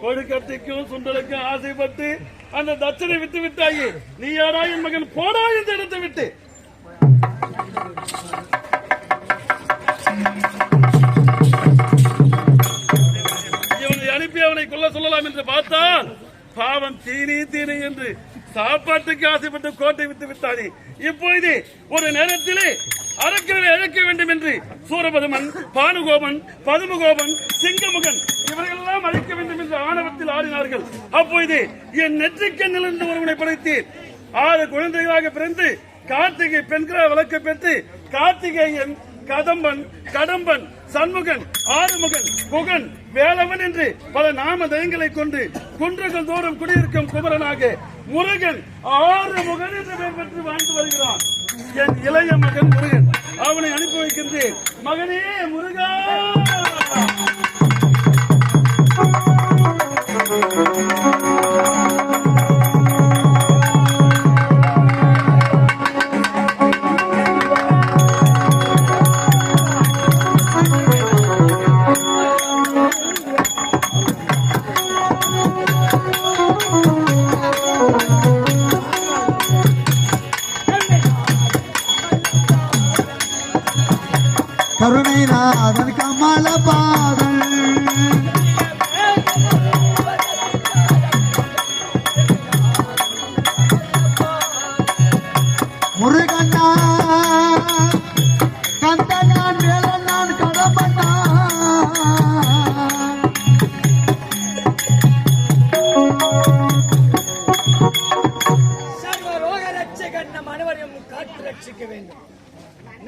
கொழுக்கட்டைக்கும் சுண்டலுக்கும் ஆசைப்பட்டு அந்த தட்சனை விட்டு விட்டாயே. நீ யாரா என் மகன் போடா இந்த இடத்தை விட்டு. இவனை அனுப்பி அவனை கொல்ல சொல்லலாம் என்று பார்த்தால் பாவம் தீனி தீனி என்று சாப்பாட்டுக்கு ஆசைப்பட்டு கோட்டை விட்டு விட்டானே. இப்பொழுது ஒரு நேரத்திலே அரக்கரை அழைக்க வேண்டும் என்று சூரபதுமன், பானுகோபன், பதுமகோபன், சிங்கமுகன் இவர்களெல்லாம் அழைக்க வேண்டும் என்று ஆணவத்தில் ஆடினார்கள். அப்பொழுது என் நெற்றிக்கண்ணிலிருந்து ஒருவனை படைத்தேன். 6 குழந்தைகளாக பிறந்து கார்த்திகை பெண்களால் வளர்க்க பெற்று கார்த்திகேயன், கதம்பன், கடம்பன், சண்முகன், ஆறுமுகன், குகன், வேலவன் என்று பல நாம தயங்களை கொண்டு குன்றுகள் தோறும் குடியிருக்கும் குமரனாக முருகன் 6 முகன் என்று பெயர் பெற்று வாழ்ந்து வருகிறான். என் இளைய மகன் முருகன். அவனை அனுப்பி வைக்கின்றேன். மகனே முருகா, கருணைநாதன் கமல பாதல் முருகண்ணா கந்தனான் வேலனான் கடம்பண்ணா சர்வரோக ரட்சகன் நம் அனைவரையும் காத்து ரட்சிக்க வேண்டும்.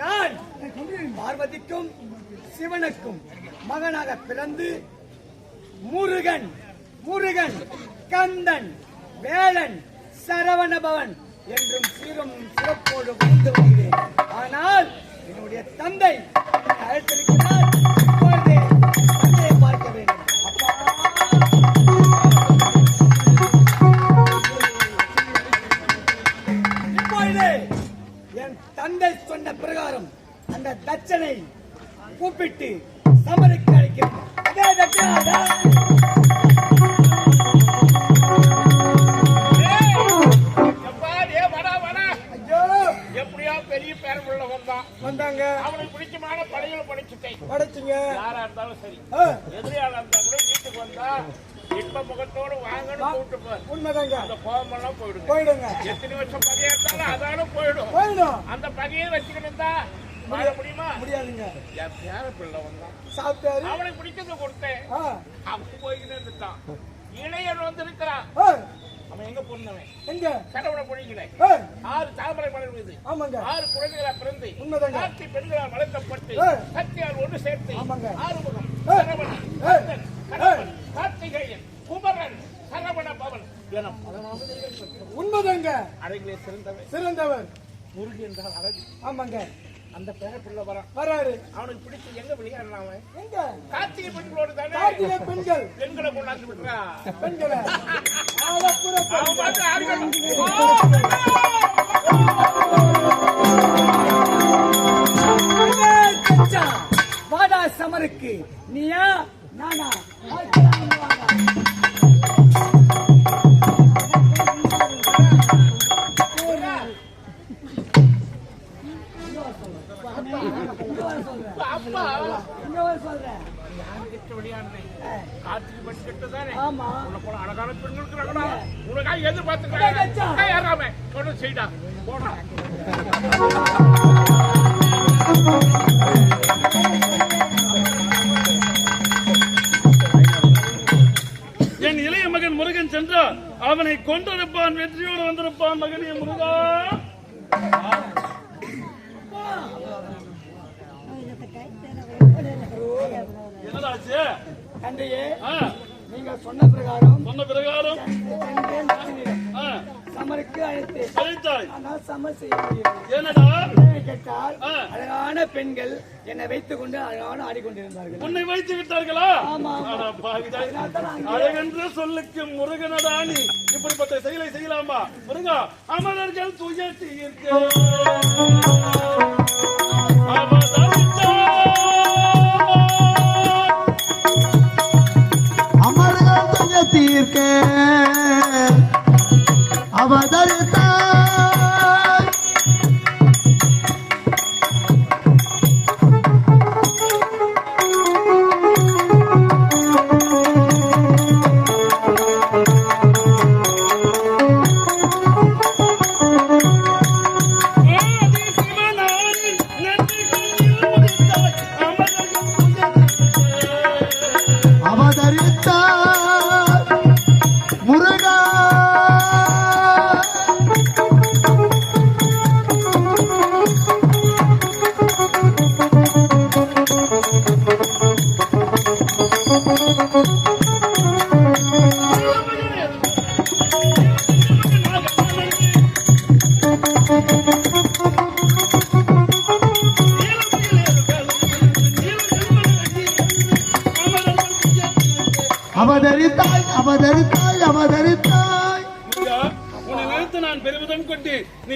நான் பார்வதிக்கும் சிவனுக்கும் மகனாக பிறந்து முருகன், முருகன், கந்தன், வேலன், சரவணபவன் என்றும் சீரும் சிறப்போடு வாழ்ந்து வருகிறேன். ஆனால் என்னுடைய தந்தை அழைத்திருக்கிறார். இப்பொழுது தந்தையை பார்க்க வேண்டும். இப்பொழுது என் தந்தை சொன்ன பிரகாரம் அந்த தட்சனை கூப்பிட்டு சமருக்கு அழைக்கிறேன். அதே தட்சணா எப்படியா பெரிய பேரமுள்ள வந்தாங்க. அவனுக்கு பிடிச்சமான படைகளை படைச்சுங்க. யாரா இருந்தாலும் சரி, எதிரியாளா இருந்தா கூட வீட்டுக்கு வந்தா இன்ப முகத்தோடு வாங்கணும் கூப்பிட்டு. உண்மைதாங்க. அந்த கோபமெல்லாம் போயிடுங்க. எத்தனை வருஷம் பகையா இருந்தாலும் அதாலும் போயிடும். அந்த பகையை வச்சுக்கிட்டு வாழ முடியுமா? முடியாதுங்க. என் பேர பிள்ளை வந்தான், சாப்பிட்டாரு. அவனுக்கு பிடிச்சதை கொடுத்தேன். அவன் போய்கிட்டு இருந்துட்டான். இளையன் வந்து இருக்கிறான். அவன் எங்க பொண்ணவன்? எங்க கடவுளை பொழிக்கல. 6 தாமரை மலர் மீது 6 குழந்தைகளா பிறந்து காட்சி பெண்களால் வளர்க்கப்பட்டு சக்தியால் ஒன்று சேர்த்து ஆறுமுகம், சரவணன், கடம்பன், கார்த்திகேயன், குமரன், சரவண பவன் என உண்மைதாங்க. அழகிலே சிறந்தவர் முருகன் என்றால் அழகு. ஆமாங்க. அந்த பேர பிள்ளை வராரு. அவனுக்கு பிடிச்ச எங்க விளையாடலாம்? அவன் எங்க கார்த்திகை பெண்களோடு தானே. கார்த்திகை பெண்கள் பெண்களை கொண்டாந்து விட்டுறா. பெண்களை வாடா சமருக்கு. நீயா நானா? அழகான பெண்கள் இருக்கிறாங்களா? உனக்காக எதிர்பார்த்துக்கிறாங்க. செய்டா போனா. என் இளைய மகன் முருகன் சென்றால் அவனை கொண்டிருப்பான், வெற்றியோடு வந்திருப்பான். மகனே முருகா, என்னதாச்சு? தந்தையே, நீங்க சொன்ன பிரகாரம் சமருக்கு அழைத்தாய். ஆனால் சமர் செய்ய முடியும் கேட்டால் அழகான பெண்கள் என்னை வைத்துக் கொண்டு அழகான ஆடிக்கொண்டிருந்தார்கள். உன்னை வைத்து விட்டார்களா? ஆமா. அழகென்று சொல்லுக்கு முருகனடா நீ இப்படிப்பட்ட செயலை செய்யலாமா? முருகா, அமரர்கள் துயர் தீர்க்க அமரர்கள் துயர் அவதரித்தாய் அவதரித்தாய் அவதரித்தாய் முருகா, உன்னை நிறுத்த நான் பெருமிதம் கொண்டு நீ